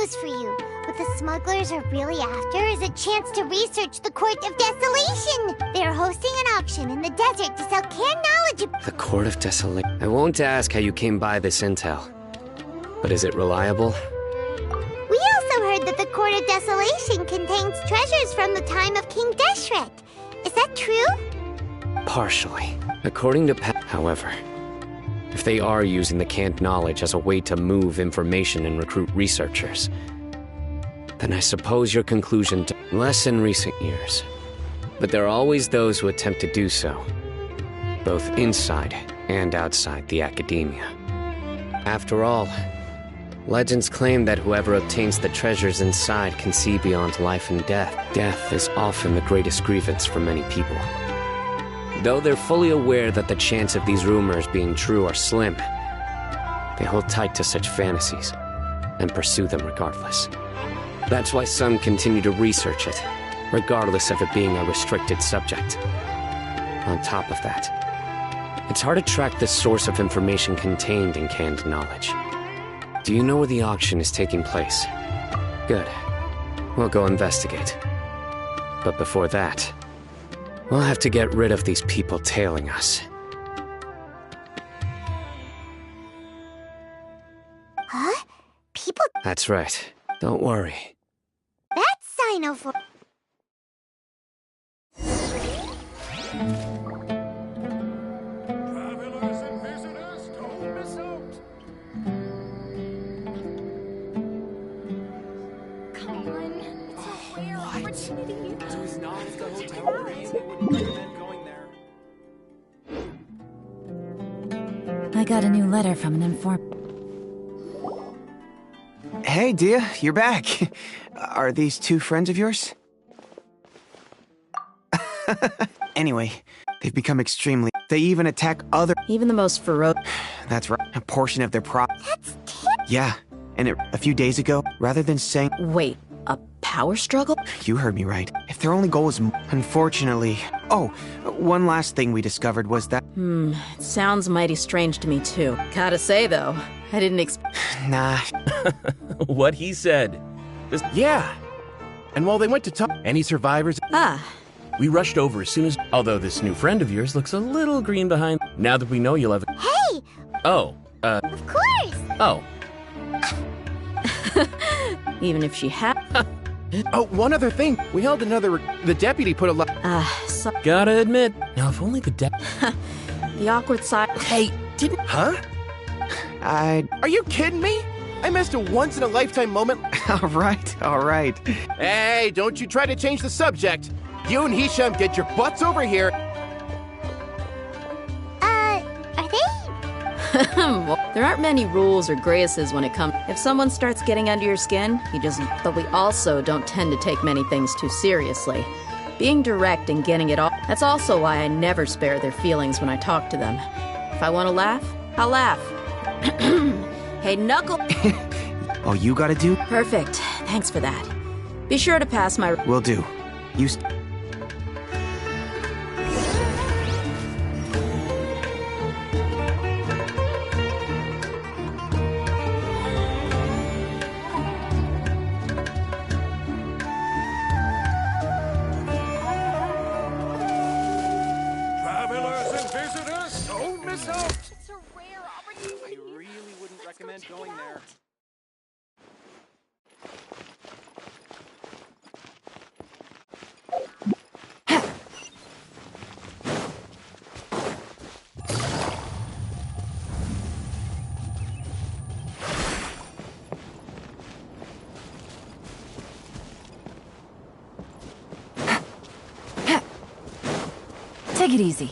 news for you. What the smugglers are really after is a chance to research the Court of Desolation. They are hosting an auction in the desert to sell canned knowledge. The Court of Desolation. I won't ask how you came by this intel, but is it reliable? We also heard that the Court of Desolation contains treasures from the time of King Deshret. Is that true? Partially. According to however, if they are using the canned knowledge as a way to move information and recruit researchers, then I suppose your conclusion to less in recent years. But there are always those who attempt to do so, both inside and outside the academia. After all, legends claim that whoever obtains the treasures inside can see beyond life and death. Death is often the greatest grievance for many people. Though they're fully aware that the chance of these rumors being true are slim, they hold tight to such fantasies and pursue them regardless. That's why some continue to research it, regardless of it being a restricted subject. On top of that, it's hard to track the source of information contained in canned knowledge. Do you know where the auction is taking place? Good. We'll go investigate. But before that, we'll have to get rid of these people tailing us. Huh? People? That's right. Don't worry. That's Sino-for... Travelers and visitors, don't miss out. Come on, it's a rare opportunity. So he's not at the hotel room. They wouldn't recommend going there. I got a new letter from an informant. Hey, Dia, you're back. Are these two friends of yours? Anyway, they've become extremely... They even attack other... Even the most ferocious... That's right. A portion of their That's terrible. Yeah, and a few days ago, rather than saying... Wait, a power struggle? You heard me right. If their only goal was... Unfortunately... Oh, one last thing we discovered was that... It sounds mighty strange to me, too. Gotta say, though, I didn't expect... Nah. What he said. Yeah. And while they went to talk, any survivors? We rushed over as soon as... Although this new friend of yours looks a little green behind. Now that we know you'll have... Hey! Oh, Of course! Oh. Even if she had... Oh, one other thing. We held another... The deputy put a lot... so... Gotta admit. Now, if only the The awkward side... Hey, didn't... Huh? Are you kidding me? I missed a once-in-a-lifetime moment. All right. Hey, don't you try to change the subject. You and Hisham, get your butts over here. Are they? Well, there aren't many rules or graces when it comes... If someone starts getting under your skin, you just... But we also don't tend to take many things too seriously. Being direct and getting it all... That's also why I never spare their feelings when I talk to them. If I want to laugh, I'll laugh. Hey, Knuckle... All you gotta do... Perfect. Thanks for that. Be sure to pass my... Will do. You... Travelers and visitors, don't miss out. It's a rare opportunity. I really wouldn't recommend going there. Take it easy.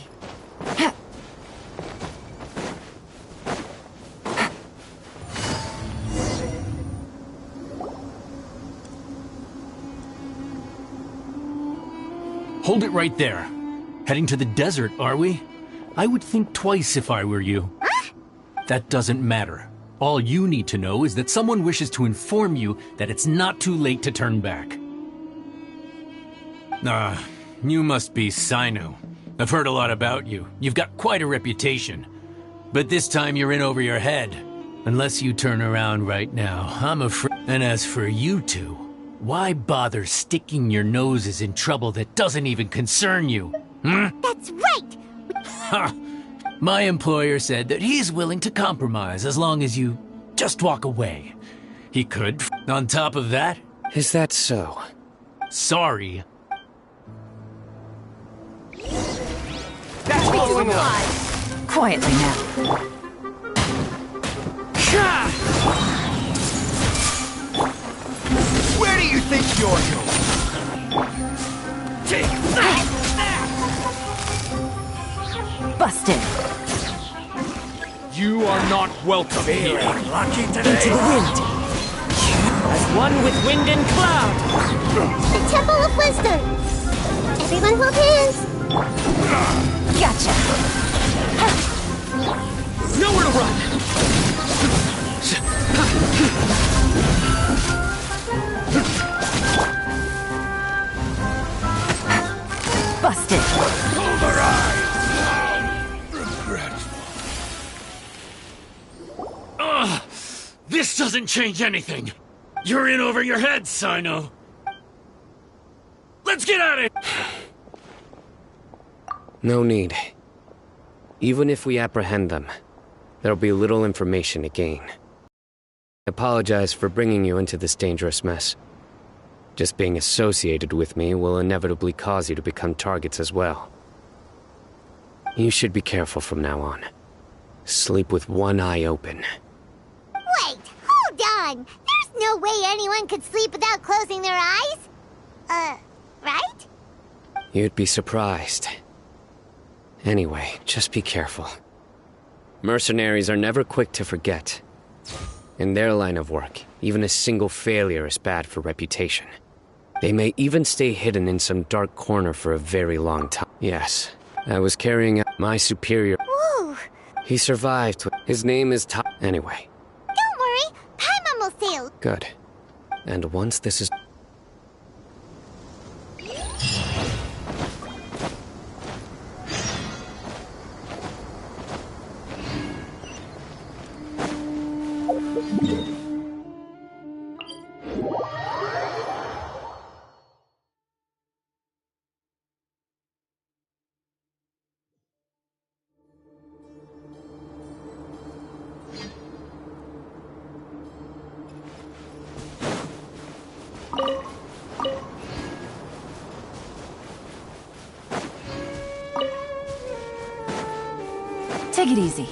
Hold it right there. Heading to the desert, are we? I would think twice if I were you. That doesn't matter. All you need to know is that someone wishes to inform you that it's not too late to turn back. You must be Sino. I've heard a lot about you. You've got quite a reputation. But this time you're in over your head. Unless you turn around right now, I'm afraid... And as for you two, why bother sticking your noses in trouble that doesn't even concern you? That's right! Ha! My employer said that he's willing to compromise as long as you just walk away. He could. On top of that, Is that so? sorry. That's following up. Quietly now. Where do you think you're going? Take that! Busted. You are not welcome here. Lucky Into today. the wind. As one with wind and cloud! The Temple of Wisdom! Everyone hold hands! Gotcha. Nowhere to run! Busted. This doesn't change anything. You're in over your head, Sino. Let's get at it! No need. Even if we apprehend them, there'll be little information to gain. I apologize for bringing you into this dangerous mess. Just being associated with me will inevitably cause you to become targets as well. You should be careful from now on. Sleep with one eye open. Wait, hold on! There's no way anyone could sleep without closing their eyes! Right? You'd be surprised. Anyway, just be careful. Mercenaries are never quick to forget. In their line of work, even a single failure is bad for reputation. They may even stay hidden in some dark corner for a very long time. Yes, I was carrying out my superior. Whoa! He survived. His name is Tom. Anyway, Don't worry, Paimon will sail! good. And once this is... Take it easy.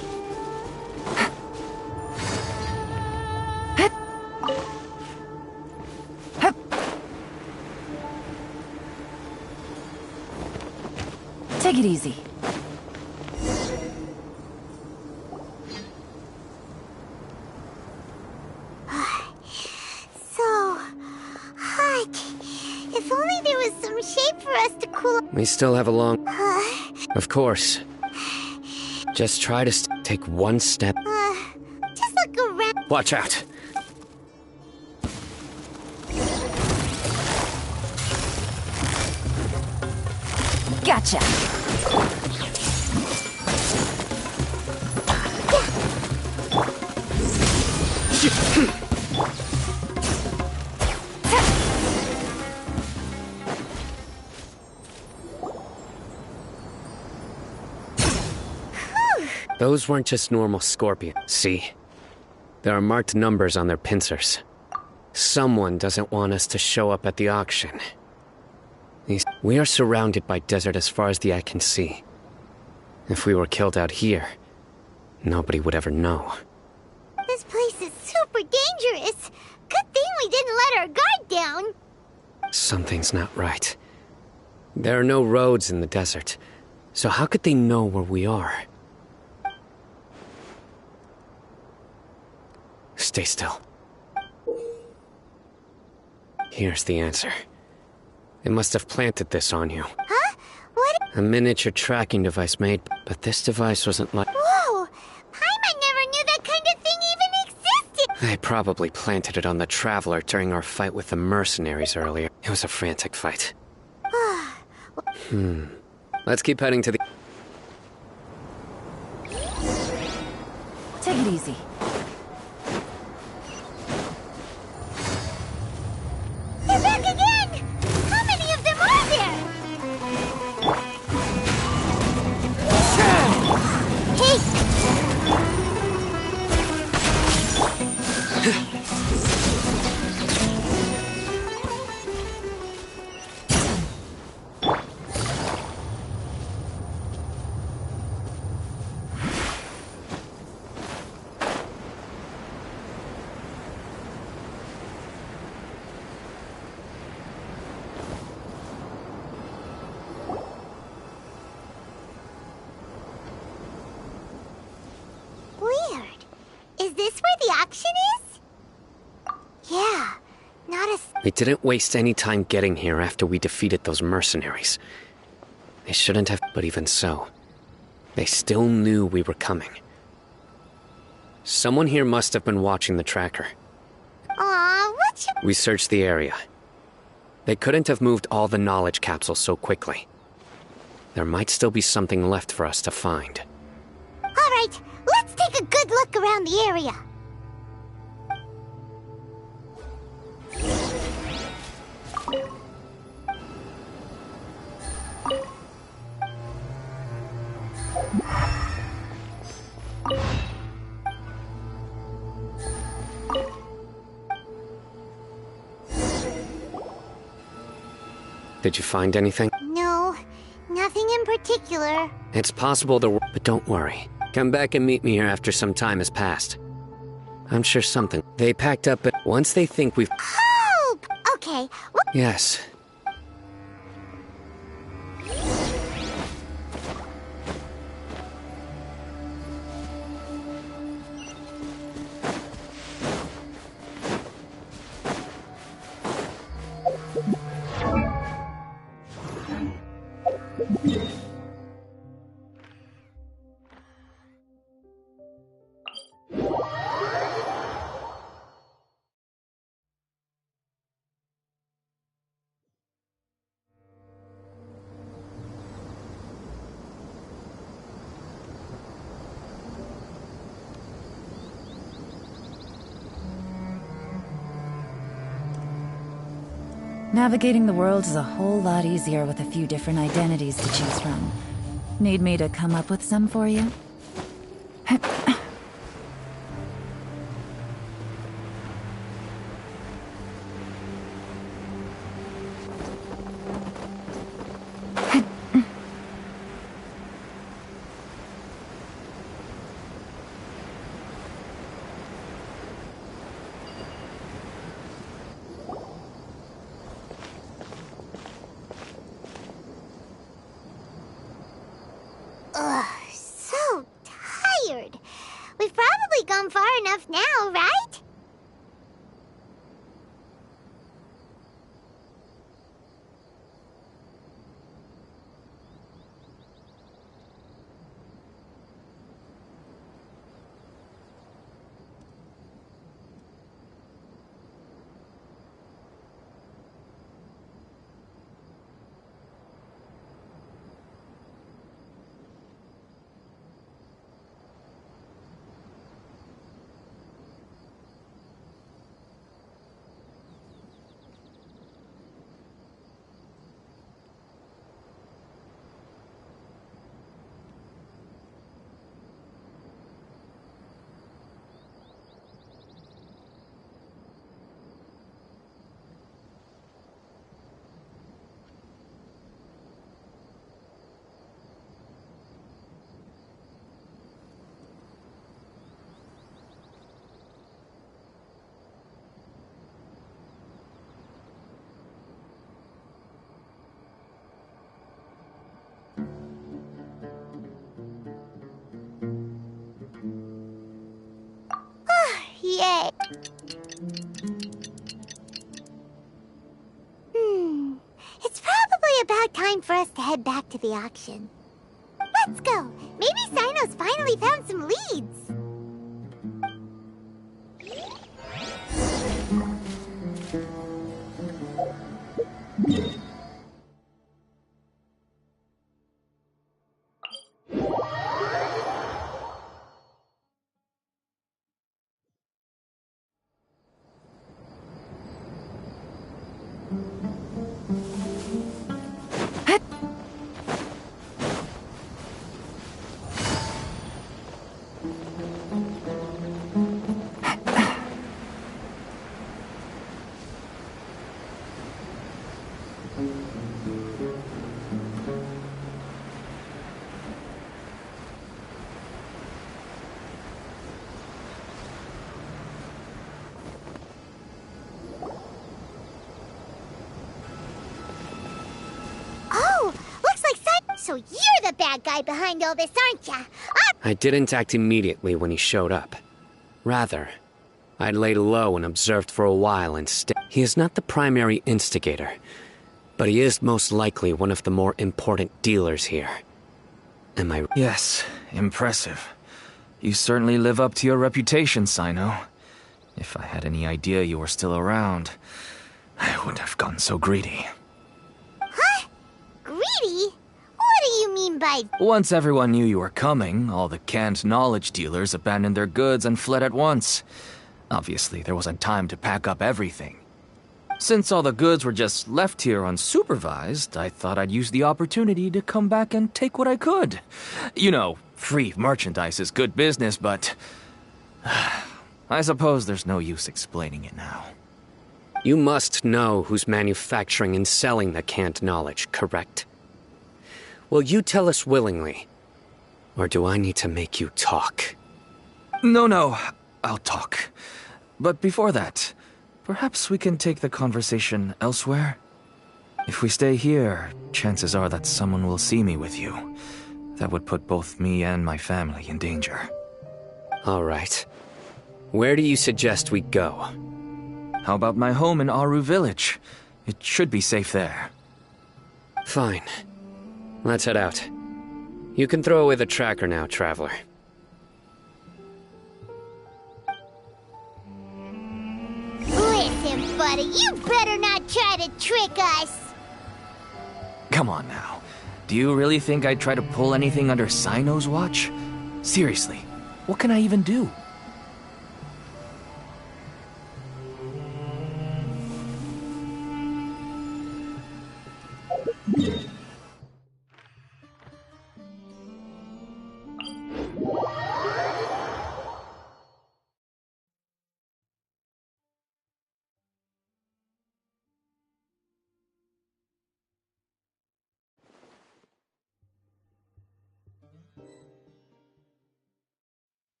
Take it easy. So hot. If only there was some shade for us to cool. We still have a long... Of course. Just try to take one step. Just look around. Watch out. Gotcha. Those weren't just normal scorpions. See? There are marked numbers on their pincers. Someone doesn't want us to show up at the auction. We are surrounded by desert as far as the eye can see. If we were killed out here, nobody would ever know. This place is super dangerous. Good thing we didn't let our guard down. Something's not right. There are no roads in the desert, so how could they know where we are? Stay still. Here's the answer. They must have planted this on you. Huh? What? A miniature tracking device made, but this device wasn't like... Whoa! Paimon never knew that kind of thing even existed! They probably planted it on the Traveler during our fight with the mercenaries earlier. It was a frantic fight. Let's keep heading to the... Take it easy. They didn't waste any time getting here after we defeated those mercenaries. They shouldn't have, but even so, they still knew we were coming. Someone here must have been watching the tracker. Aw, what you... We searched the area. They couldn't have moved all the knowledge capsules so quickly. There might still be something left for us to find. Alright, let's take a good look around the area. Did you find anything? No, nothing in particular. It's possible there were, but don't worry. Come back and meet me here after some time has passed. I'm sure something. They packed up, but once they think we've... Oh! Okay, well... Yes. Navigating the world is a whole lot easier with a few different identities to choose from. Need me to come up with some for you? Ugh, so tired. We've probably gone far enough now, right? Yay. It's probably about time for us to head back to the auction. Let's go. Maybe Sino's finally found some leads. So you're the bad guy behind all this, aren't ya? I didn't act immediately when he showed up. Rather, I'd laid low and observed for a while instead. He is not the primary instigator, but he is most likely one of the more important dealers here. Am I... Yes, impressive. You certainly live up to your reputation, Sino. If I had any idea you were still around, I wouldn't have gotten so greedy. Huh? Greedy? What do you mean by... Once everyone knew you were coming, all the canned knowledge dealers abandoned their goods and fled at once. Obviously, there wasn't time to pack up everything. Since all the goods were just left here unsupervised, I thought I'd use the opportunity to come back and take what I could. You know, free merchandise is good business, but... I suppose there's no use explaining it now. You must know who's manufacturing and selling the canned knowledge, correct? Will you tell us willingly? Or do I need to make you talk? No, I'll talk. But before that, perhaps we can take the conversation elsewhere? If we stay here, chances are that someone will see me with you. That would put both me and my family in danger. All right. Where do you suggest we go? How about my home in Aru Village? It should be safe there. Fine. Let's head out. You can throw away the tracker now, traveler. Listen, buddy, you better not try to trick us! Come on now. Do you really think I'd try to pull anything under Sino's watch? Seriously, what can I even do?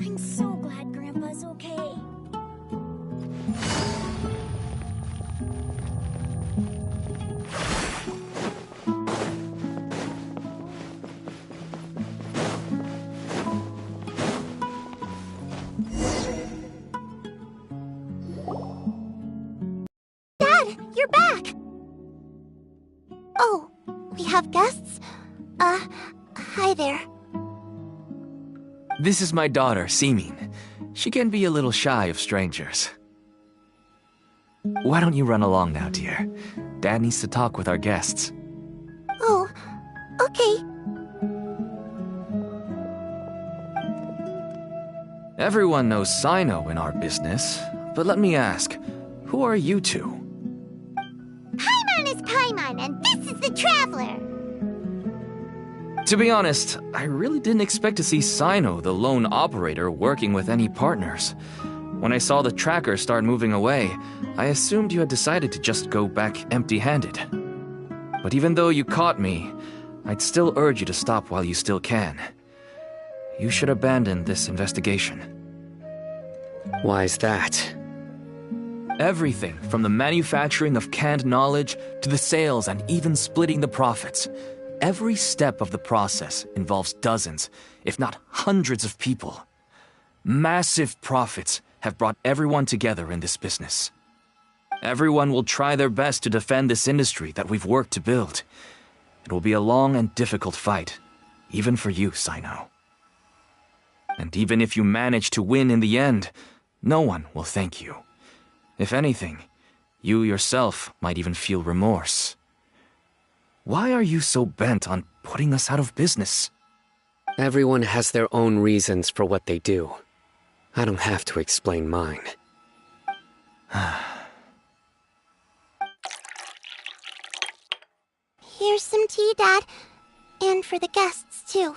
I'm so glad Grandpa's okay. Dad, you're back! Oh, we have guests? Hi there. This is my daughter, Seemin. She can be a little shy of strangers. Why don't you run along now, dear? Dad needs to talk with our guests. Oh, okay. Everyone knows Sino in our business, but let me ask, who are you two? Paimon is Paimon, and this is the Traveler! To be honest, I really didn't expect to see Sino, the lone operator, working with any partners. When I saw the tracker start moving away, I assumed you had decided to just go back empty-handed. But even though you caught me, I'd still urge you to stop while you still can. You should abandon this investigation. Why is that? Everything from the manufacturing of canned knowledge to the sales and even splitting the profits. Every step of the process involves dozens, if not hundreds of people. Massive profits have brought everyone together in this business. Everyone will try their best to defend this industry that we've worked to build. It will be a long and difficult fight, even for you, Sino. And even if you manage to win in the end, no one will thank you. If anything, you yourself might even feel remorse. Why are you so bent on putting us out of business? Everyone has their own reasons for what they do. I don't have to explain mine. Here's some tea, Dad. And for the guests, too.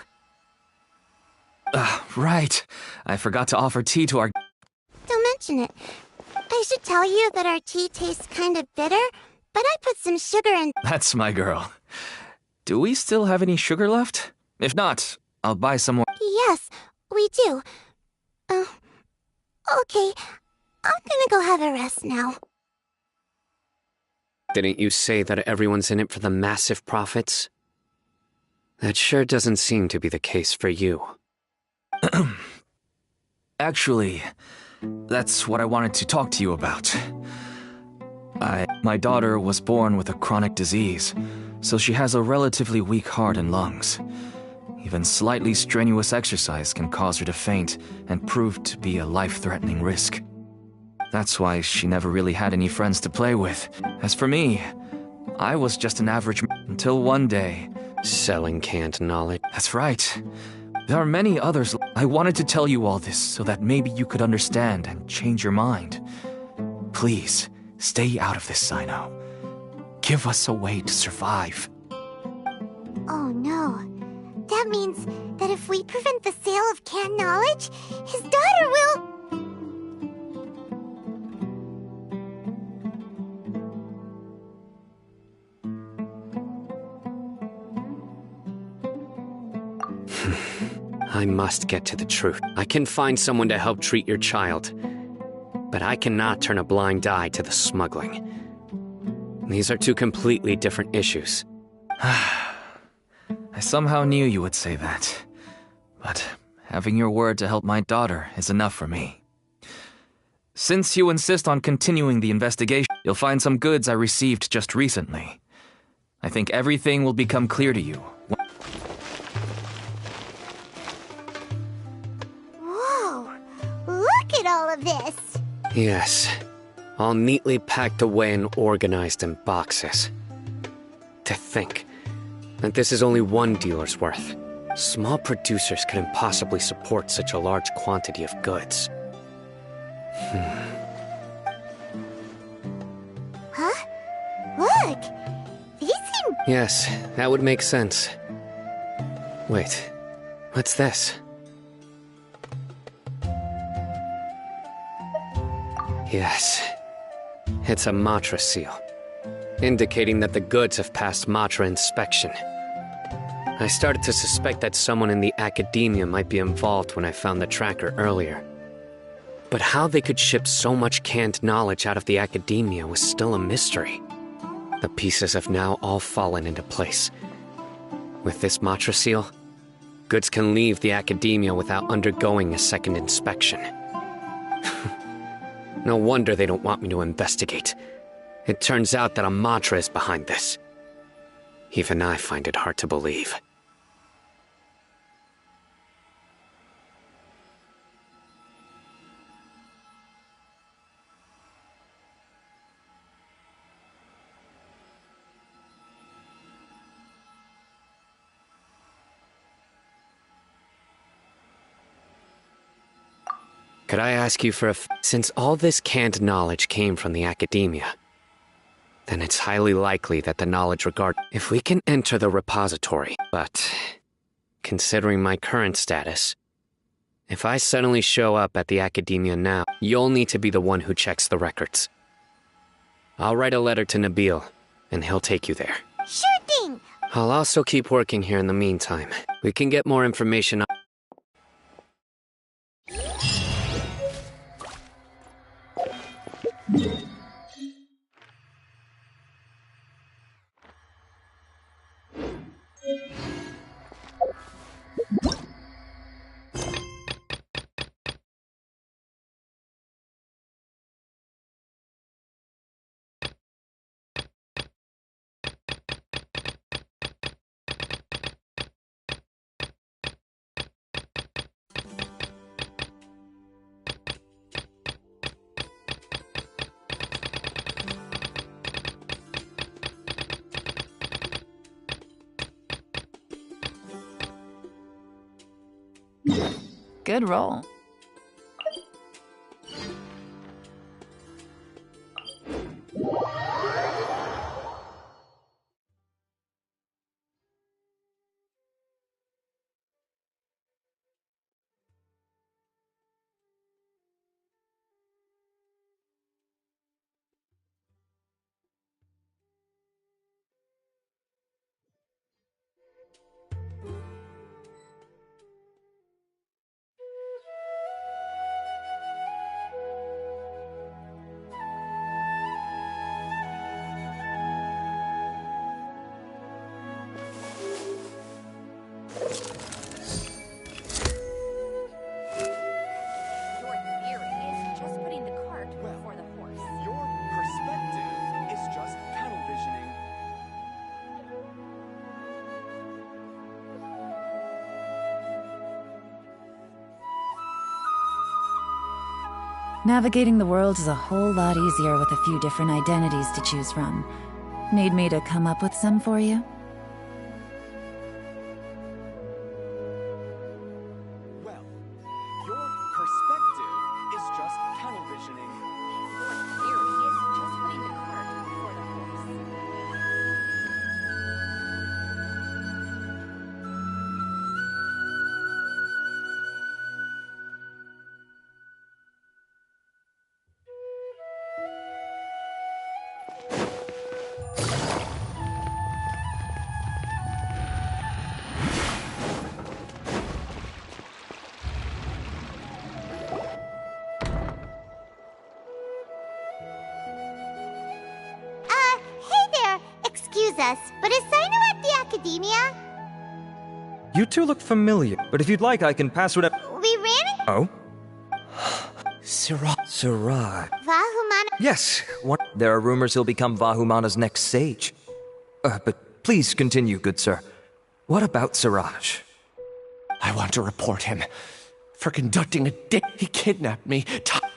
Right. I forgot to offer tea to our... Don't mention it. I should tell you that our tea tastes kind of bitter, but I put some sugar in... That's my girl. Do we still have any sugar left? If not, I'll buy some more. Yes, we do. Okay. I'm gonna go have a rest now. Didn't you say that everyone's in it for the massive profits? That sure doesn't seem to be the case for you. Actually, that's what I wanted to talk to you about. My daughter was born with a chronic disease, so she has a relatively weak heart and lungs. Even slightly strenuous exercise can cause her to faint and prove to be a life-threatening risk. That's why she never really had any friends to play with. As for me, I was just an average until one day. Selling canned knowledge. That's right. There are many others. I wanted to tell you all this so that maybe you could understand and change your mind. Please, stay out of this, Sino. Give us a way to survive. Oh no. That means that if we prevent the sale of canned knowledge, his daughter will... I must get to the truth. I can find someone to help treat your child, but I cannot turn a blind eye to the smuggling. These are two completely different issues. I somehow knew you would say that. But having your word to help my daughter is enough for me. Since you insist on continuing the investigation, you'll find some goods I received just recently. I think everything will become clear to you. Whoa! Look at all of this! Yes, all neatly packed away and organized in boxes. To think that this is only one dealer's worth. Small producers couldn't possibly support such a large quantity of goods. Huh? Look! These seem... Yes, that would make sense. Wait, what's this? Yes, it's a Matra seal, indicating that the goods have passed Matra inspection. I started to suspect that someone in the academia might be involved when I found the tracker earlier. But how they could ship so much canned knowledge out of the academia was still a mystery. The pieces have now all fallen into place. With this Matra seal, goods can leave the academia without undergoing a second inspection. No wonder they don't want me to investigate. It turns out that a Matra is behind this. Even I find it hard to believe. Could I ask you for since all this canned knowledge came from the academia, then it's highly likely that the knowledge if we can enter the repository, but considering my current status, if I suddenly show up at the academia now, you'll need to be the one who checks the records. I'll write a letter to Nabil, and he'll take you there. Sure thing! I'll also keep working here in the meantime. We can get more information on... Good roll. theory is just putting the cart before the horse. Your perspective is just tunnel visioning. Navigating the world is a whole lot easier with a few different identities to choose from. Need me to come up with some for you? Well, your perspective is just tunnel visioning. Your theory is just putting the cart before the horse. Hey there! Excuse us, but is Sino at the Academia? You two look familiar, but if you'd like, I can pass whatever. We ran it? Oh? Siraj. Vahumana. Yes, what? There are rumors he'll become Vahumana's next sage. But please continue, good sir. What about Siraj? I want to report him for conducting a dick. He kidnapped me.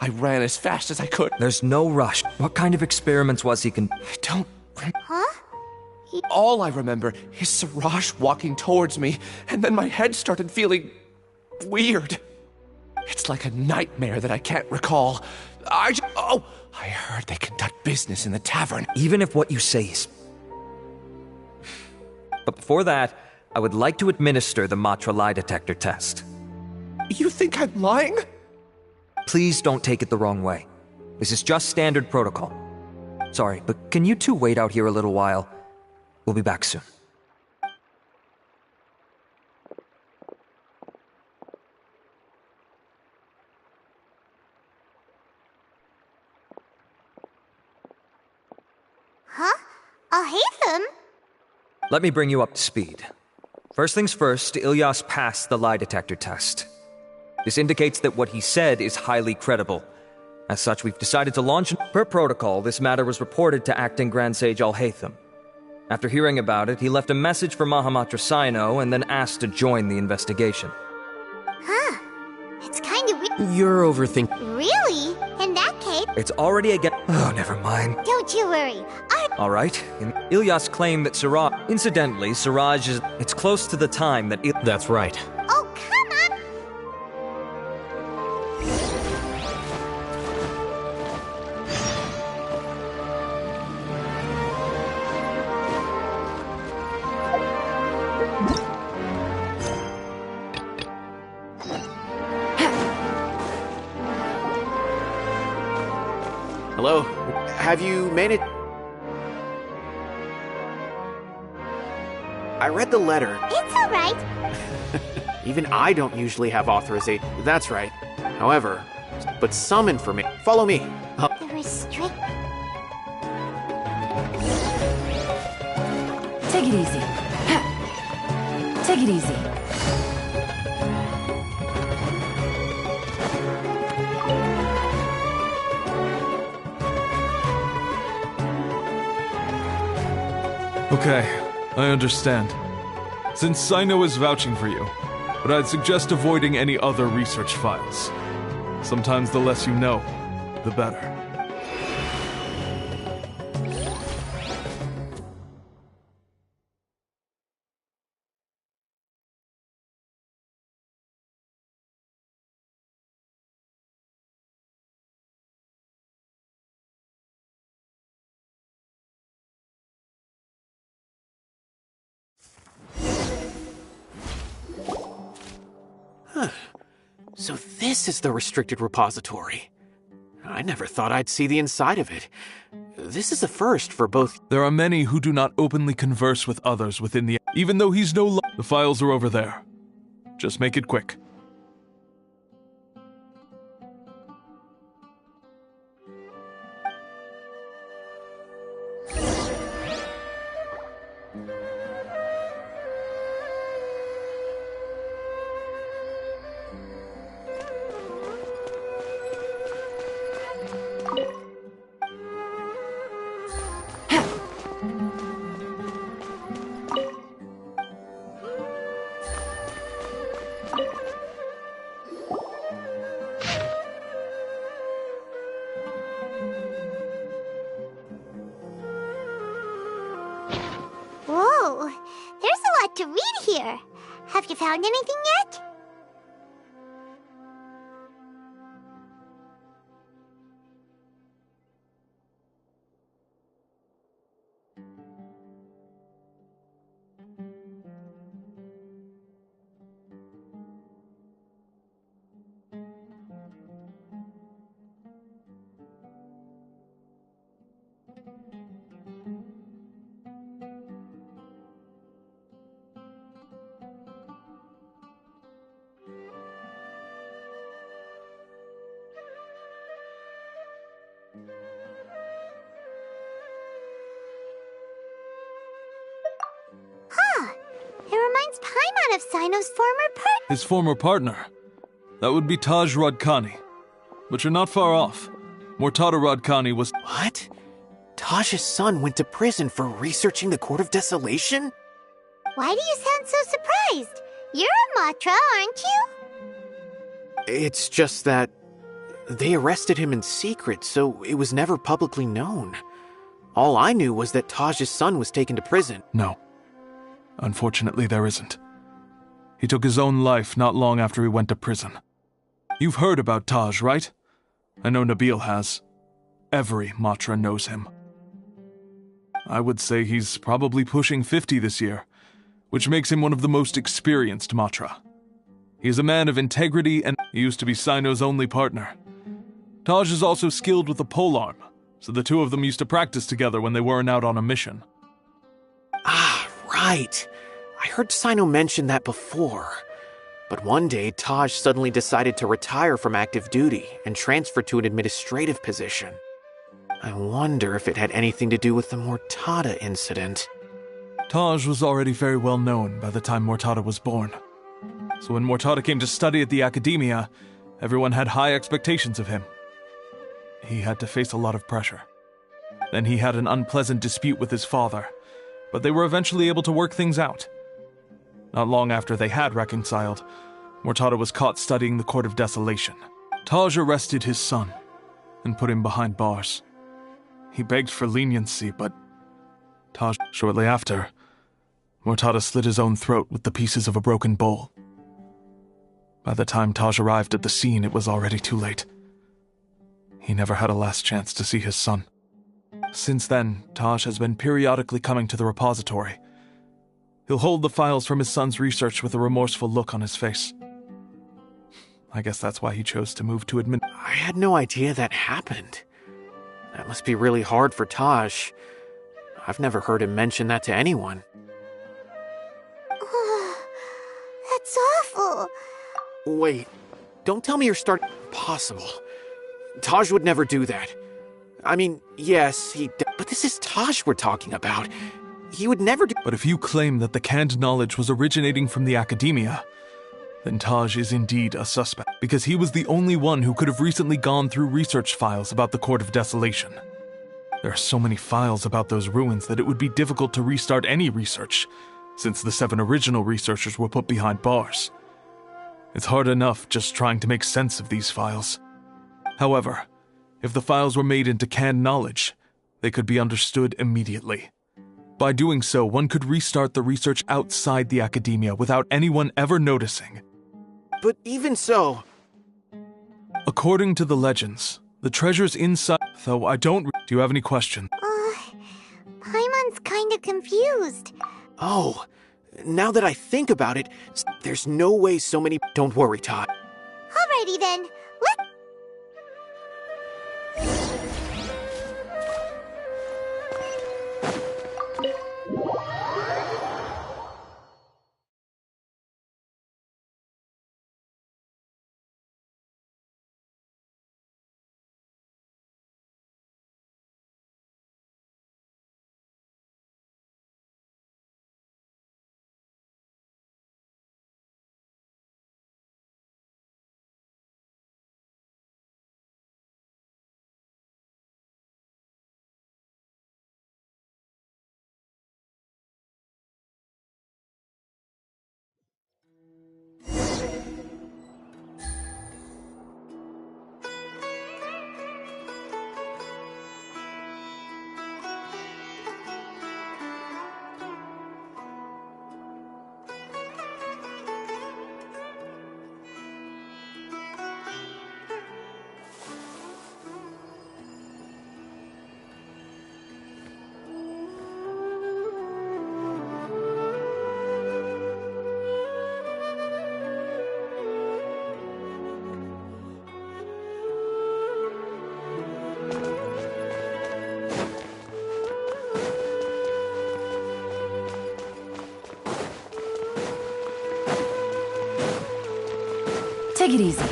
I ran as fast as I could. There's no rush. What kind of experiments was he I don't Huh? All I remember is Siraj walking towards me, and then my head started feeling weird. It's like a nightmare that I can't recall. I heard they conduct business in the tavern. Even if what you say is... But before that, I would like to administer the Matra lie detector test. You think I'm lying? Please don't take it the wrong way. This is just standard protocol. Sorry, but can you two wait out here a little while? We'll be back soon. Huh? Alhaitham? Let me bring you up to speed. First things first, Ilyas passed the lie detector test. This indicates that what he said is highly credible. As such, we've decided to launch... Per protocol, this matter was reported to Acting Grand Sage Alhaitham. After hearing about it, he left a message for Mahamatra Sino and then asked to join the investigation. Huh. It's kind of weird. You're overthinking. Really? In that case... It's already again... Oh, never mind. Don't you worry. All right. Ilyas claimed that Siraj... Incidentally, Siraj is... It's close to the time that... That's right. Oh, come on! Hello? Have you made it? I read the letter. It's alright. Even I don't usually have authorization. That's right. However, but some information. Follow me. The restrict... Take it easy. Take it easy. Okay, I understand. Since Sino is vouching for you, but I'd suggest avoiding any other research files. Sometimes the less you know, the better. So this is the restricted repository. I never thought I'd see the inside of it. This is a first for both. There are many who do not openly converse with others within the... Even though he's no longer... The files are over there. Just make it quick. lot to read here. Have you found anything yet? Huh. It reminds Paimon of Sino's former partner. His former partner? That would be Taj Radkani. But you're not far off. Mortada Radkani was— What? Taj's son went to prison for researching the Court of Desolation? Why do you sound so surprised? You're a Matra, aren't you? It's just that they arrested him in secret, so it was never publicly known. All I knew was that Taj's son was taken to prison. No. Unfortunately, there isn't. He took his own life not long after he went to prison. You've heard about Taj, right? I know Nabil has. Every Matra knows him. I would say he's probably pushing 50 this year, which makes him one of the most experienced Matra. He is a man of integrity and he used to be Sino's only partner. Taj is also skilled with the polearm, so the two of them used to practice together when they weren't out on a mission. Ah, right. I heard Sino mention that before. But one day, Taj suddenly decided to retire from active duty and transfer to an administrative position. I wonder if it had anything to do with the Mortada incident. Taj was already very well known by the time Mortada was born. So when Mortada came to study at the academia, everyone had high expectations of him. He had to face a lot of pressure. Then he had an unpleasant dispute with his father, but they were eventually able to work things out. Not long after they had reconciled, Mortada was caught studying the Court of Desolation. Taj arrested his son and put him behind bars. He begged for leniency, but Taj— Shortly after, Mortada slit his own throat with the pieces of a broken bowl. By the time Taj arrived at the scene, it was already too late. He never had a last chance to see his son. Since then, Taj has been periodically coming to the repository. He'll hold the files from his son's research with a remorseful look on his face. I guess that's why he chose to move to admin— I had no idea that happened. That must be really hard for Taj. I've never heard him mention that to anyone. That's awful. Wait, don't tell me you're starting— Possible. Taj would never do that. I mean, yes, but this is Taj we're talking about. He would never do— But if you claim that the canned knowledge was originating from the academia, then Taj is indeed a suspect, because he was the only one who could have recently gone through research files about the Court of Desolation. There are so many files about those ruins that it would be difficult to restart any research, since the 7 original researchers were put behind bars. It's hard enough just trying to make sense of these files. However, if the files were made into canned knowledge, they could be understood immediately. By doing so, one could restart the research outside the academia without anyone ever noticing. But even so— According to the legends, the treasures inside— Though I don't— Do you have any questions? Paimon's kinda confused. Oh, now that I think about it, there's no way so many— Don't worry, Todd. Alrighty then. Take it easy.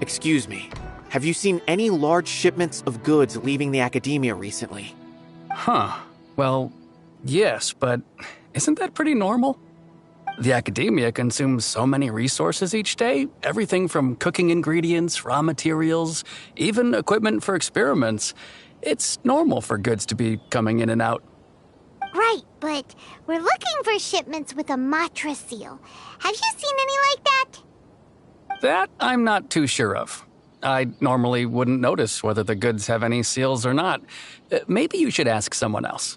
Excuse me. Have you seen any large shipments of goods leaving the academia recently? Huh. Well, yes, but isn't that pretty normal? The academia consumes so many resources each day, everything from cooking ingredients, raw materials, even equipment for experiments. It's normal for goods to be coming in and out. Right, but we're looking for shipments with a Matra seal. Have you seen any like that? That I'm not too sure of. I normally wouldn't notice whether the goods have any seals or not. Maybe you should ask someone else.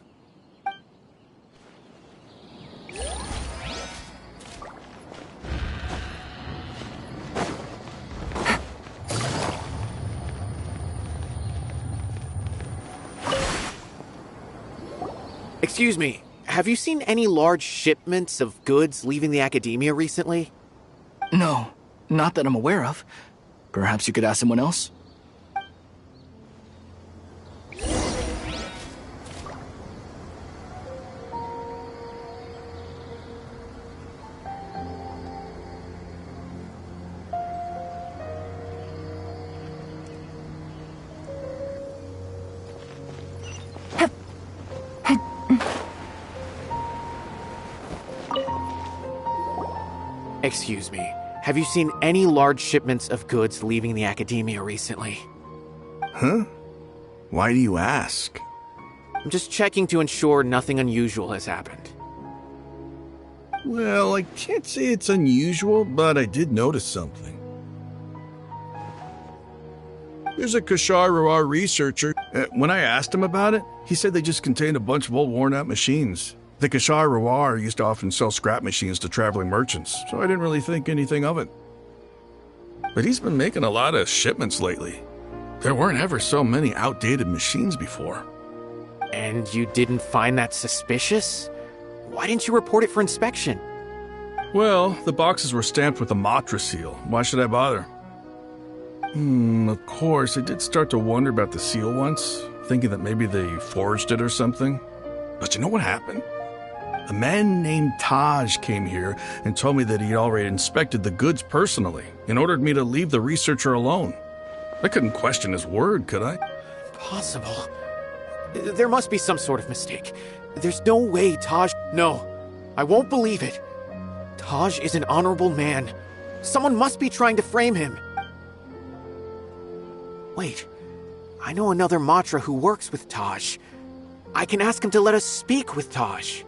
Excuse me, have you seen any large shipments of goods leaving the academia recently? No, not that I'm aware of. Perhaps you could ask someone else? Excuse me, have you seen any large shipments of goods leaving the academia recently? Huh? Why do you ask? I'm just checking to ensure nothing unusual has happened. Well, I can't say it's unusual, but I did notice something. There's a Kashar researcher. When I asked him about it, he said they just contained a bunch of old worn-out machines. The Kashar used to often sell scrap machines to traveling merchants, so I didn't really think anything of it. But he's been making a lot of shipments lately. There weren't ever so many outdated machines before. And you didn't find that suspicious? Why didn't you report it for inspection? Well, the boxes were stamped with a Matra seal. Why should I bother? Of course, I did start to wonder about the seal once, thinking that maybe they forged it or something. But you know what happened? A man named Taj came here and told me that he'd already inspected the goods personally and ordered me to leave the researcher alone. I couldn't question his word, could I? Impossible. There must be some sort of mistake. There's no way Taj... No, I won't believe it. Taj is an honorable man. Someone must be trying to frame him. Wait, I know another Matra who works with Taj. I can ask him to let us speak with Taj.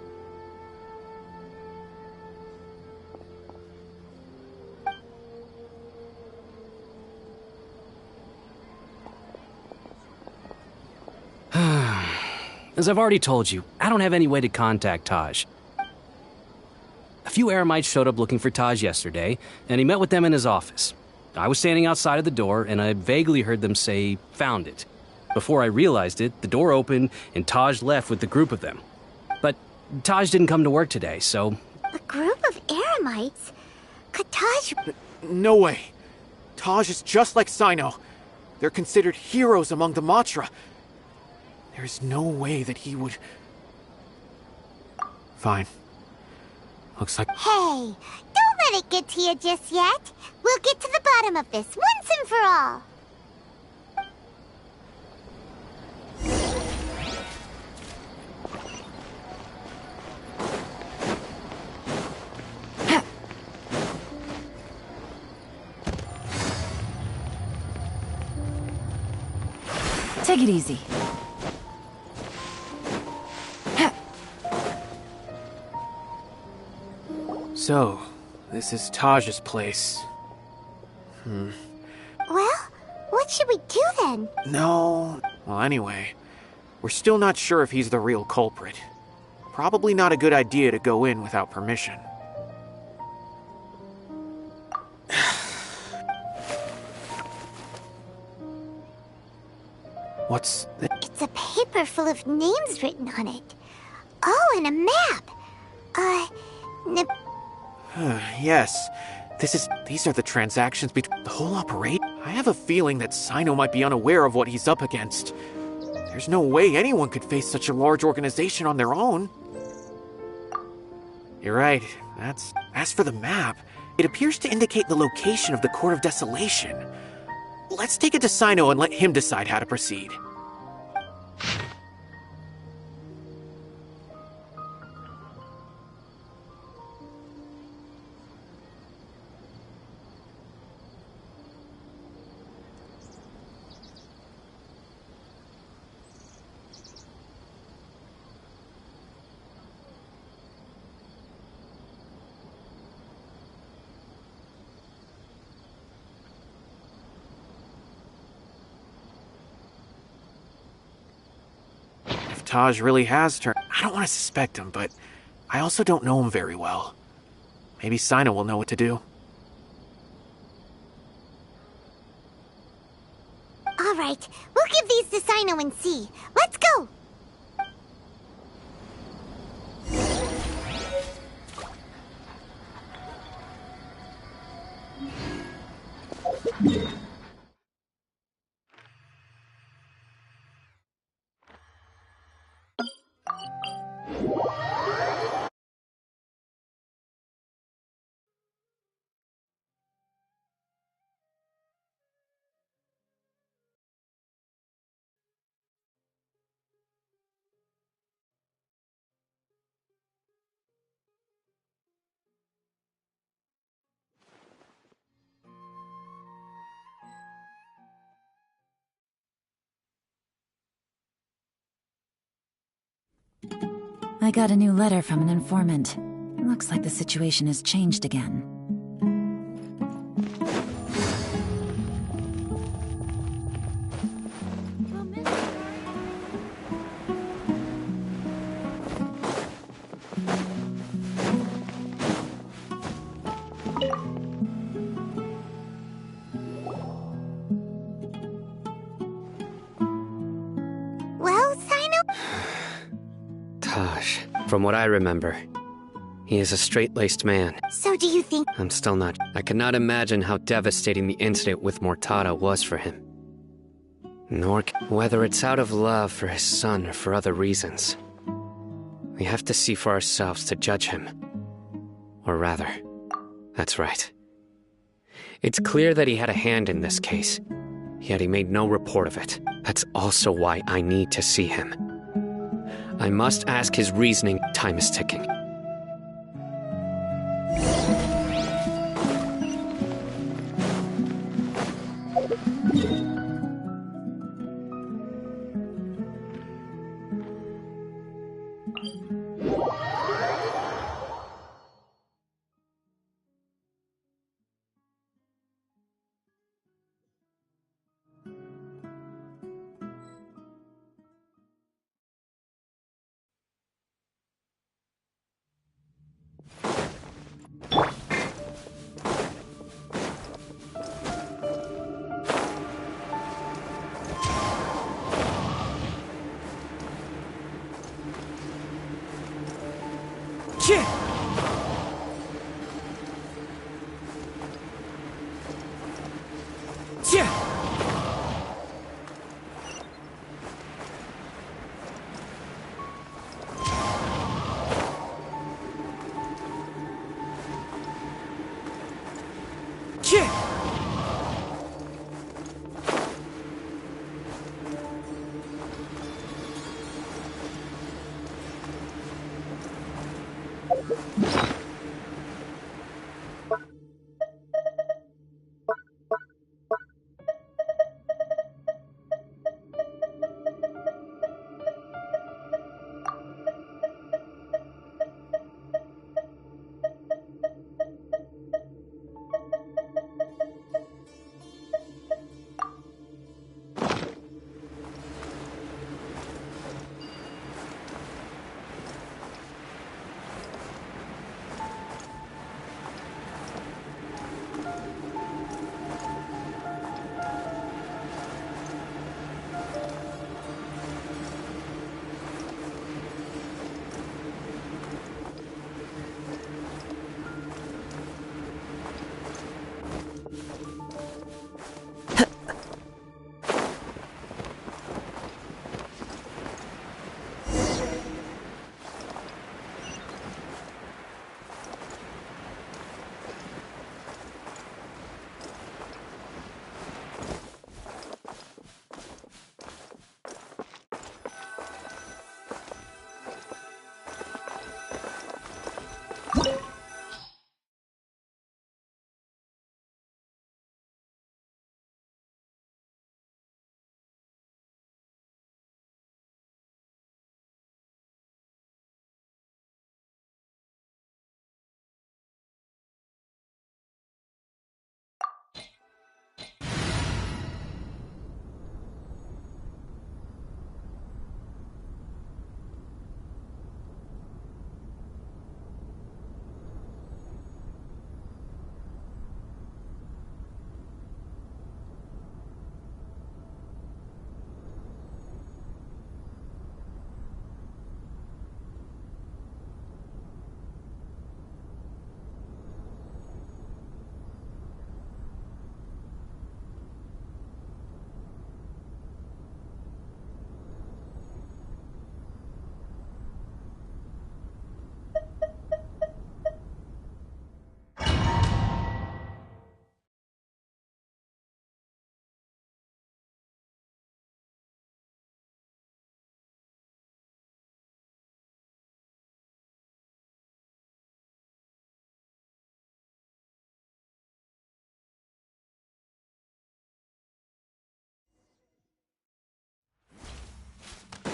As I've already told you, I don't have any way to contact Taj. A few Eremites showed up looking for Taj yesterday, and he met with them in his office. I was standing outside of the door, and I vaguely heard them say, "Found it." Before I realized it, the door opened, and Taj left with the group of them. But Taj didn't come to work today, so... A group of Eremites? Could Taj... No way. Taj is just like Sino. They're considered heroes among the Matra. There's no way that he would... Fine. Looks like... Hey, don't let it get to you just yet. We'll get to the bottom of this once and for all. Take it easy. So, this is Taj's place. Well, what should we do then? No... Well, anyway, we're still not sure if he's the real culprit. Probably not a good idea to go in without permission. What's the... It's a paper full of names written on it. Oh, and a map. Yes, These are the transactions between the whole operation. I have a feeling that Sino might be unaware of what he's up against. There's no way anyone could face such a large organization on their own. You're right. As for the map, it appears to indicate the location of the Court of Desolation. Let's take it to Sino and let him decide how to proceed. Taj really has turned. I don't want to suspect him, but I also don't know him very well. Maybe Sino will know what to do. All right, we'll give these to Sino and see. Let's go! I got a new letter from an informant. Looks like the situation has changed again. Well, Sino? Taj, from what I remember, he is a straight-laced man. So do you think... I'm still not... I cannot imagine how devastating the incident with Mortada was for him. Nor whether it's out of love for his son or for other reasons. We have to see for ourselves to judge him. Or rather, that's right. It's clear that he had a hand in this case, yet he made no report of it. That's also why I need to see him. I must ask his reasoning. Time is ticking.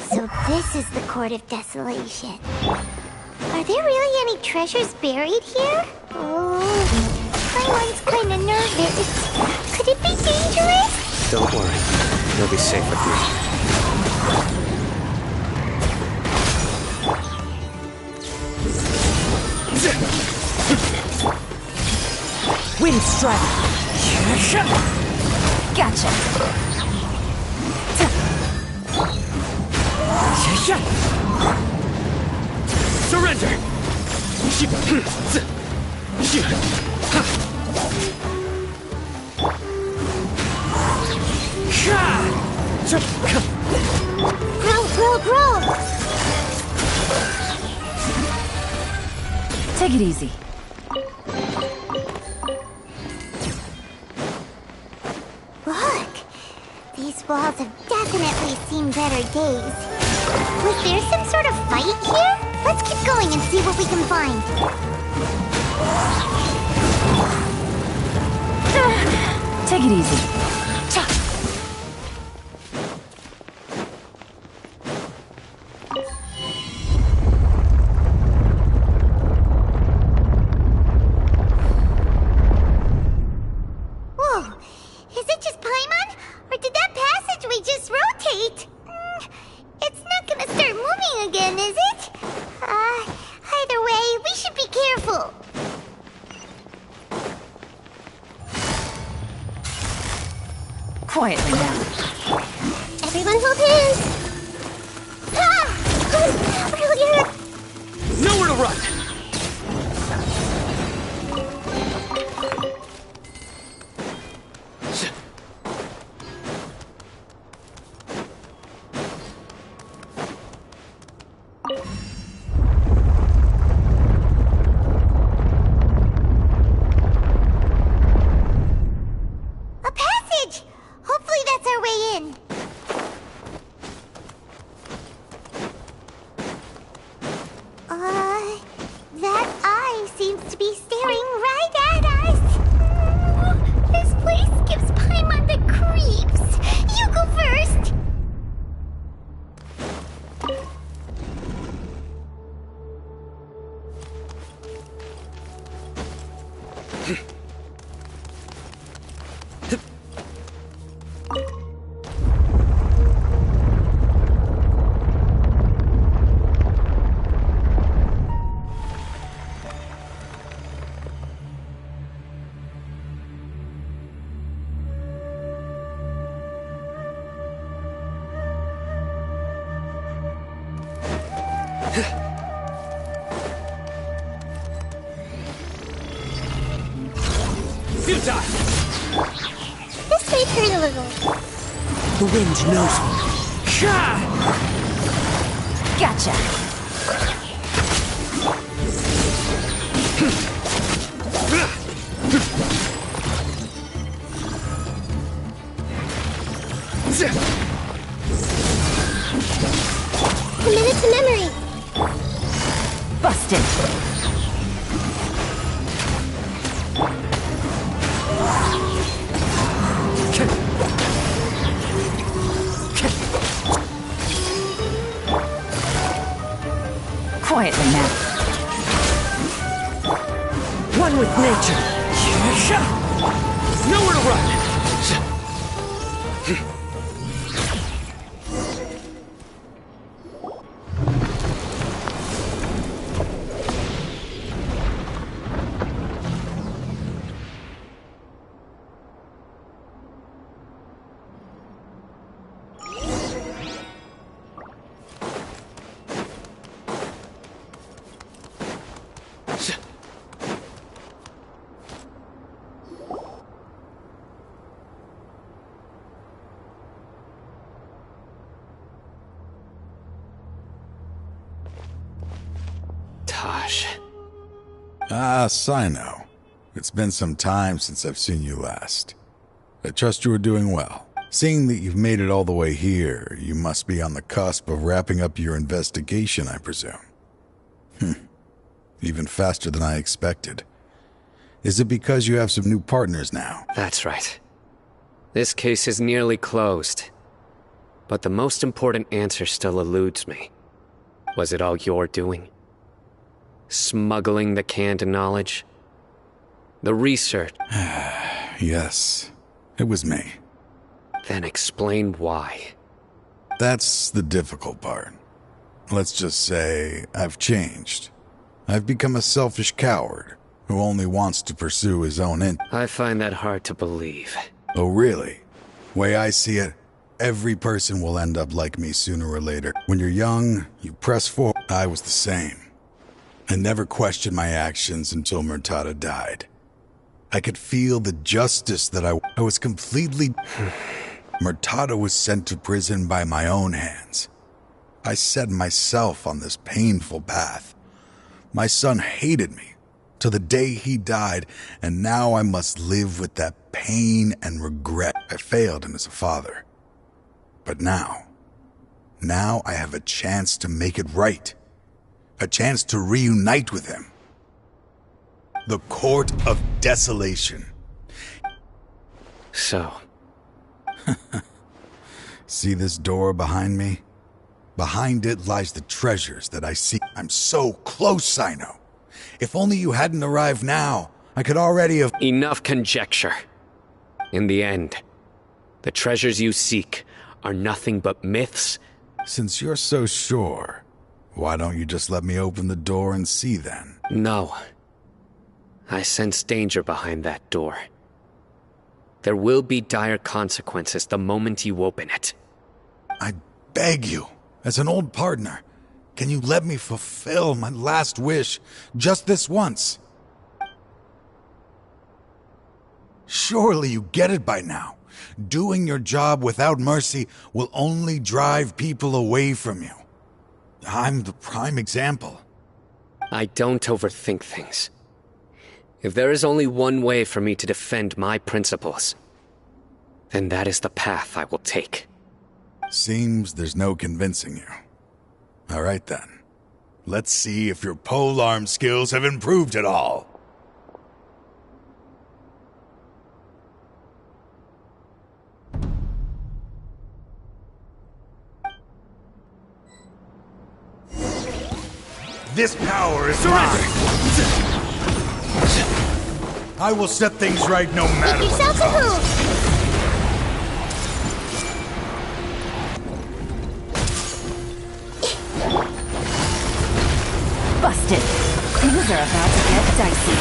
So this is the Court of Desolation. Are there really any treasures buried here? Oh, Paimon's kinda nervous. Could it be dangerous? Don't worry. You'll be safe with me. Wind strike. Gotcha. Surrender! Growl! Take it easy. Look! These walls have definitely seen better days. Was there some sort of fight here? Let's keep going and see what we can find. Take it easy. Whoa! Is it just Paimon? Or did that passageway just rotate? It's not gonna start moving again, is it? Either way, we should be careful. Quietly now. Everyone hold hands. Ah! Earlier. Nowhere to run! A passage! Hopefully that's our way in. That eye seems to be staring right at us. This place gives Paimon the creeps. You go first. This may hurt a little. The wind knows me. Gotcha. Commit it to memory. Busted. Quietly now. One with nature. Nowhere to run! Taj. Ah, Sino. It's been some time since I've seen you last. I trust you are doing well. Seeing that you've made it all the way here, you must be on the cusp of wrapping up your investigation, I presume. Even faster than I expected. Is it because you have some new partners now? That's right. This case is nearly closed. But the most important answer still eludes me. Was it all your doing? Smuggling the canned knowledge? The research? Yes, it was me. Then explain why. That's the difficult part. Let's just say I've changed. I've become a selfish coward who only wants to pursue his own end. I find that hard to believe. Oh, really? Way I see it, every person will end up like me sooner or later. When you're young, you press forward. I was the same. I never questioned my actions until Murtada died. I could feel the justice that I was completely... Murtada was sent to prison by my own hands. I set myself on this painful path. My son hated me till the day he died, and now I must live with that pain and regret. I failed him as a father. But now I have a chance to make it right. A chance to reunite with him. The Court of Desolation. So... See this door behind me? Behind it lies the treasures that I seek. I'm so close, Sino. If only you hadn't arrived now, I could already have... Enough conjecture. In the end, the treasures you seek are nothing but myths. Since you're so sure, why don't you just let me open the door and see then? No. I sense danger behind that door. There will be dire consequences the moment you open it. I beg you, as an old partner, can you let me fulfill my last wish just this once? Surely you get it by now. Doing your job without mercy will only drive people away from you. I'm the prime example. I don't overthink things. If there is only one way for me to defend my principles, then that is the path I will take. Seems there's no convincing you. All right then. Let's see if your polearm skills have improved at all. This power is mine! I will set things right no matter Make yourself a move! Busted. Things are about to get dicey.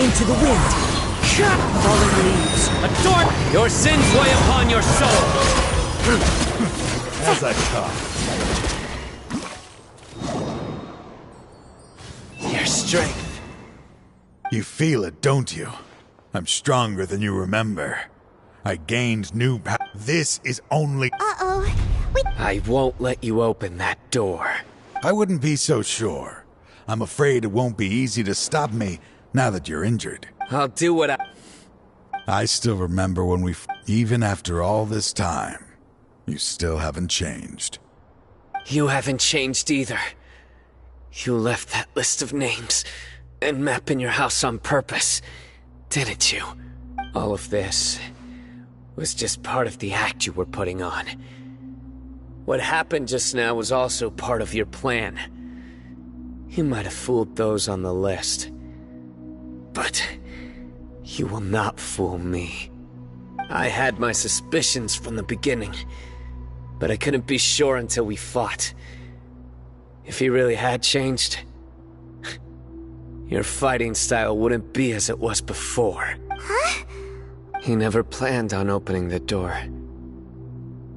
Into the wind. Falling leaves. A dork! Your sins weigh upon your soul! As I come. Your strength. You feel it, don't you? I'm stronger than you remember. I gained new power. This is only... Uh-oh. I won't let you open that door. I wouldn't be so sure. I'm afraid it won't be easy to stop me now that you're injured. I'll do what I still remember when we... Even after all this time, you still haven't changed. You haven't changed either. You left that list of names and map in your house on purpose, didn't you? All of this was just part of the act you were putting on. What happened just now was also part of your plan. You might have fooled those on the list, but you will not fool me. I had my suspicions from the beginning, but I couldn't be sure until we fought. If he really had changed, your fighting style wouldn't be as it was before. Huh? He never planned on opening the door.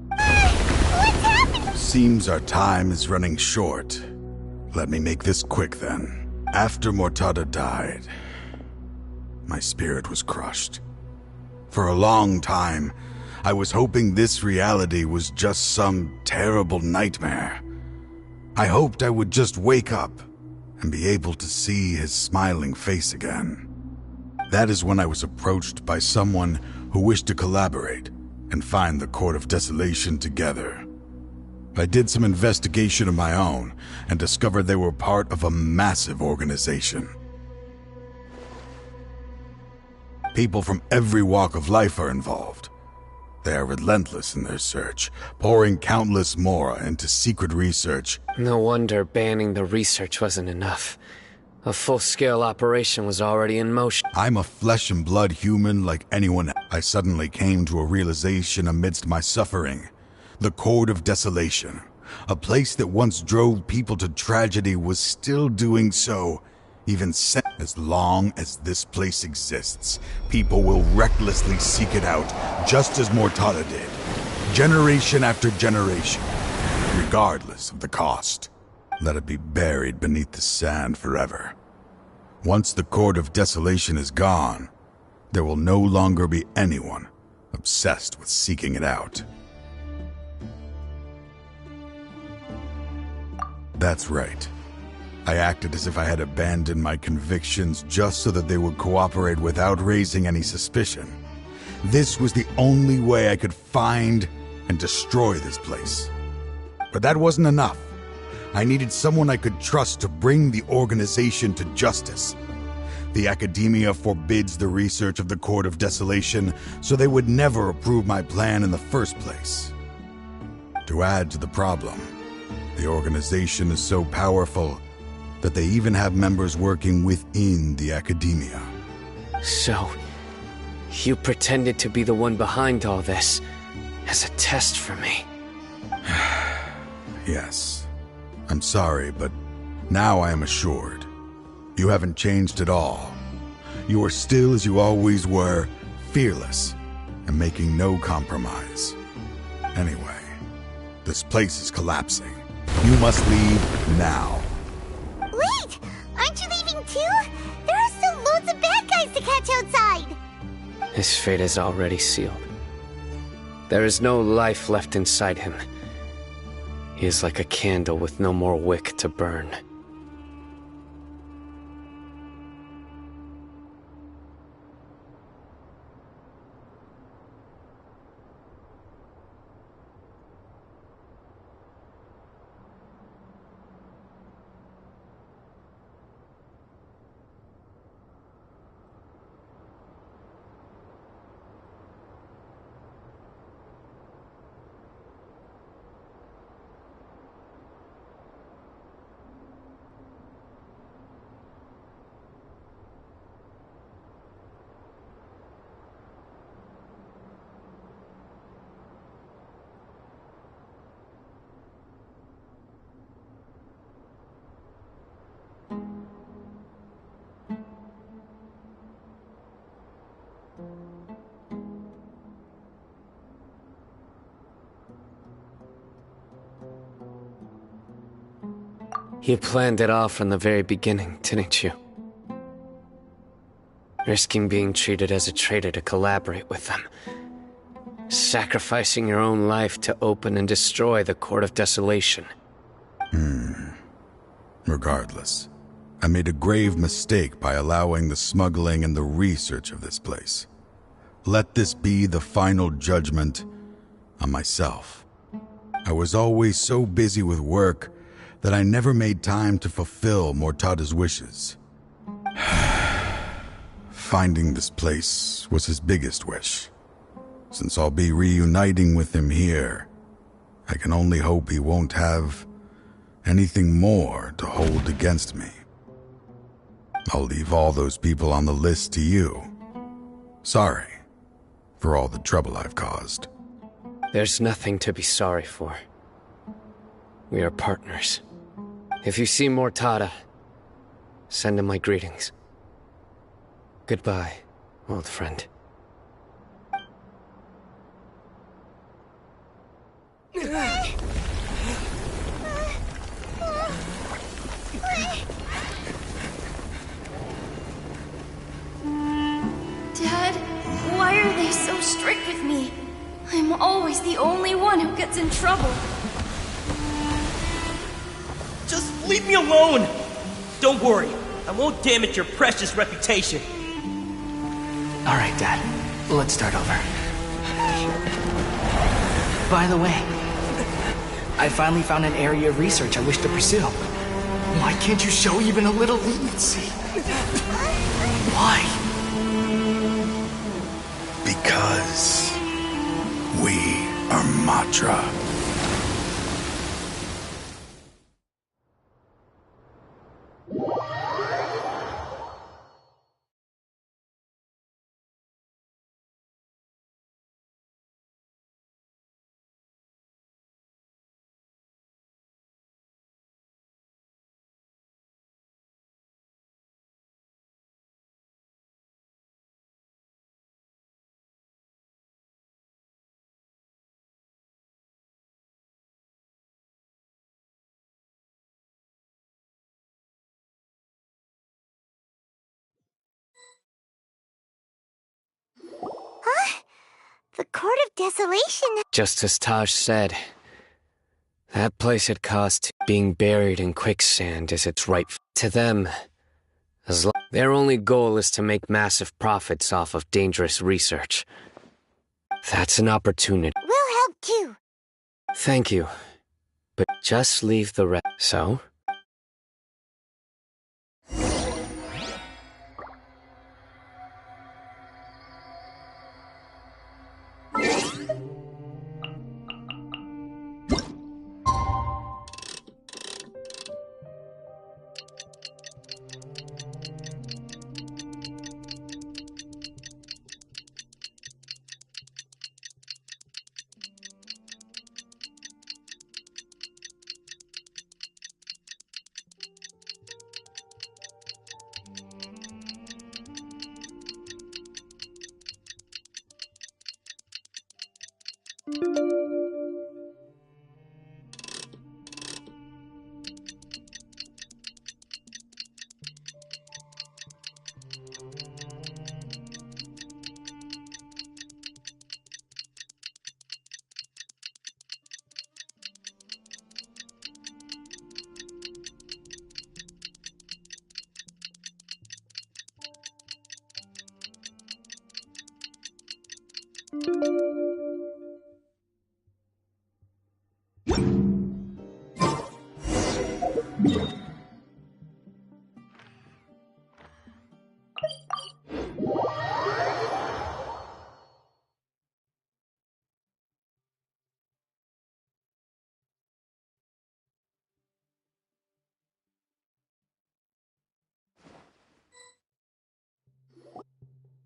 What's happening? Seems our time is running short. Let me make this quick then. After Murtada died, my spirit was crushed. For a long time, I was hoping this reality was just some terrible nightmare. I hoped I would just wake up and be able to see his smiling face again. That is when I was approached by someone who wished to collaborate and find the Court of Desolation together. I did some investigation of my own and discovered they were part of a massive organization. People from every walk of life are involved. They are relentless in their search, pouring countless Mora into secret research. No wonder banning the research wasn't enough. A full-scale operation was already in motion. I'm a flesh and blood human like anyone else. I suddenly came to a realization amidst my suffering. The Court of Desolation. A place that once drove people to tragedy was still doing so. Even as long as this place exists, people will recklessly seek it out, just as Mortada did. Generation after generation, regardless of the cost. Let it be buried beneath the sand forever. Once the Court of Desolation is gone, there will no longer be anyone obsessed with seeking it out. That's right. I acted as if I had abandoned my convictions just so that they would cooperate without raising any suspicion. This was the only way I could find and destroy this place. But that wasn't enough. I needed someone I could trust to bring the organization to justice. The Academia forbids the research of the Court of Desolation, so they would never approve my plan in the first place. To add to the problem, the organization is so powerful that they even have members working within the Academia. So, you pretended to be the one behind all this, as a test for me. Yes. I'm sorry, but now I am assured. You haven't changed at all. You are still as you always were, fearless, and making no compromise. Anyway, this place is collapsing. You must leave now. Wait! Aren't you leaving too? There are still loads of bad guys to catch outside! His fate is already sealed. There is no life left inside him. He is like a candle with no more wick to burn. You planned it all from the very beginning, didn't you? Risking being treated as a traitor to collaborate with them. Sacrificing your own life to open and destroy the Court of Desolation. Regardless, I made a grave mistake by allowing the smuggling and the research of this place. Let this be the final judgment on myself. I was always so busy with work that I never made time to fulfill Mortada's wishes. Finding this place was his biggest wish. Since I'll be reuniting with him here, I can only hope he won't have anything more to hold against me. I'll leave all those people on the list to you. Sorry for all the trouble I've caused. There's nothing to be sorry for. We are partners. If you see Mortada, send him my greetings. Goodbye, old friend. Dad, why are they so strict with me? I'm always the only one who gets in trouble. Just leave me alone! Don't worry, I won't damage your precious reputation. Alright, Dad. Let's start over. By the way, I finally found an area of research I wish to pursue. Why can't you show even a little leniency? Why? Because Matra. Huh? The Court of Desolation. Just as Taj said, that place had cost. Being buried in quicksand is its right to them. Their only goal is to make massive profits off of dangerous research. That's an opportunity. We'll help too. Thank you. But just leave the rest. So?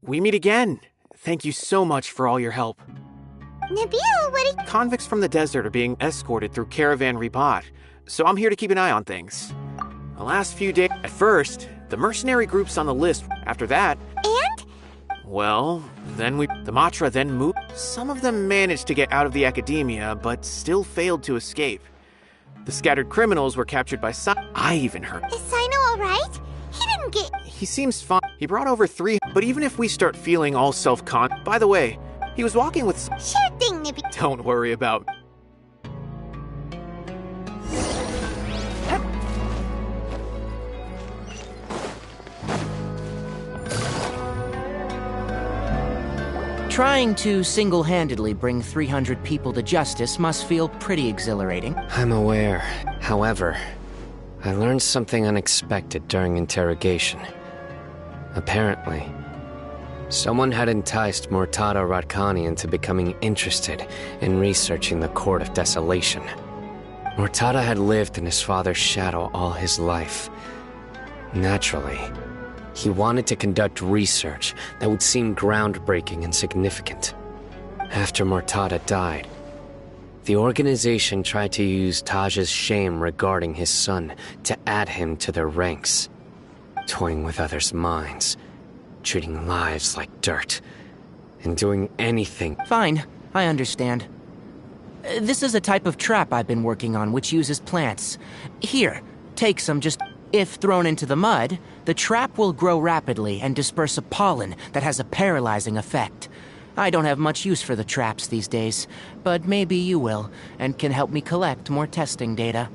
We meet again. Thank you so much for all your help. Nabil, what Convicts from the desert are being escorted through Caravan Ribat, so I'm here to keep an eye on things. The last few days... At first, the mercenary group's on the list. After that... And? Well, then the Matra then moved. Some of them managed to get out of the academia, but still failed to escape. The scattered criminals were captured by I even heard... Is Sino alright? He didn't get... He seems fine. He brought over 3... But even if we start feeling all self-con... By the way, he was walking with... Sure thing, Nippy. Don't worry about... Trying to single-handedly bring 300 people to justice must feel pretty exhilarating. I'm aware. However, I learned something unexpected during interrogation. Apparently, someone had enticed Murtada Radkani into becoming interested in researching the Court of Desolation. Murtada had lived in his father's shadow all his life. Naturally, he wanted to conduct research that would seem groundbreaking and significant. After Murtada died, the organization tried to use Taj's shame regarding his son to add him to their ranks, toying with others' minds, treating lives like dirt, and doing anything. Fine, I understand. This is a type of trap I've been working on which uses plants. Here, take some just... If thrown into the mud, the trap will grow rapidly and disperse a pollen that has a paralyzing effect. I don't have much use for the traps these days, but maybe you will, and can help me collect more testing data.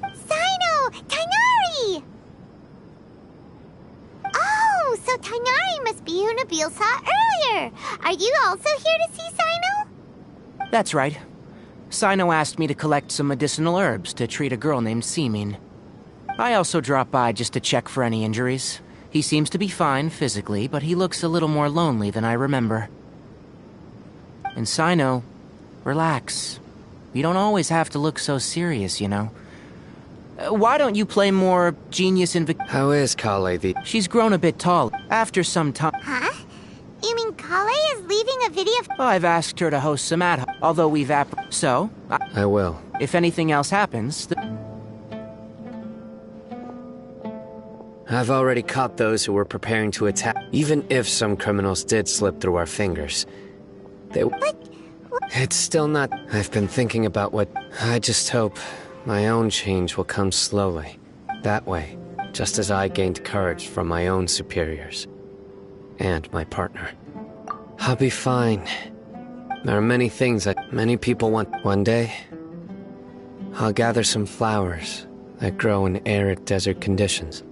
Sino! Tainari! Oh, so Tainari must be who Nabil saw earlier. Are you also here to see Sino? That's right. Sino asked me to collect some medicinal herbs to treat a girl named Simin. I also dropped by just to check for any injuries. He seems to be fine physically, but he looks a little more lonely than I remember. And Sino, relax. We don't always have to look so serious, you know. Why don't you play more Genius in How is Kale the... She's grown a bit tall. After some time... Huh? You mean Kale is leaving a video? I've asked her to host some ad hoc, although we've So... I will. If anything else happens... I've already caught those who were preparing to attack. Even if some criminals did slip through our fingers, they... It's still not... I've been thinking about what... I just hope my own change will come slowly. That way, just as I gained courage from my own superiors. And my partner. I'll be fine. There are many things that many people want. One day, I'll gather some flowers that grow in arid desert conditions.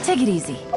Take it easy.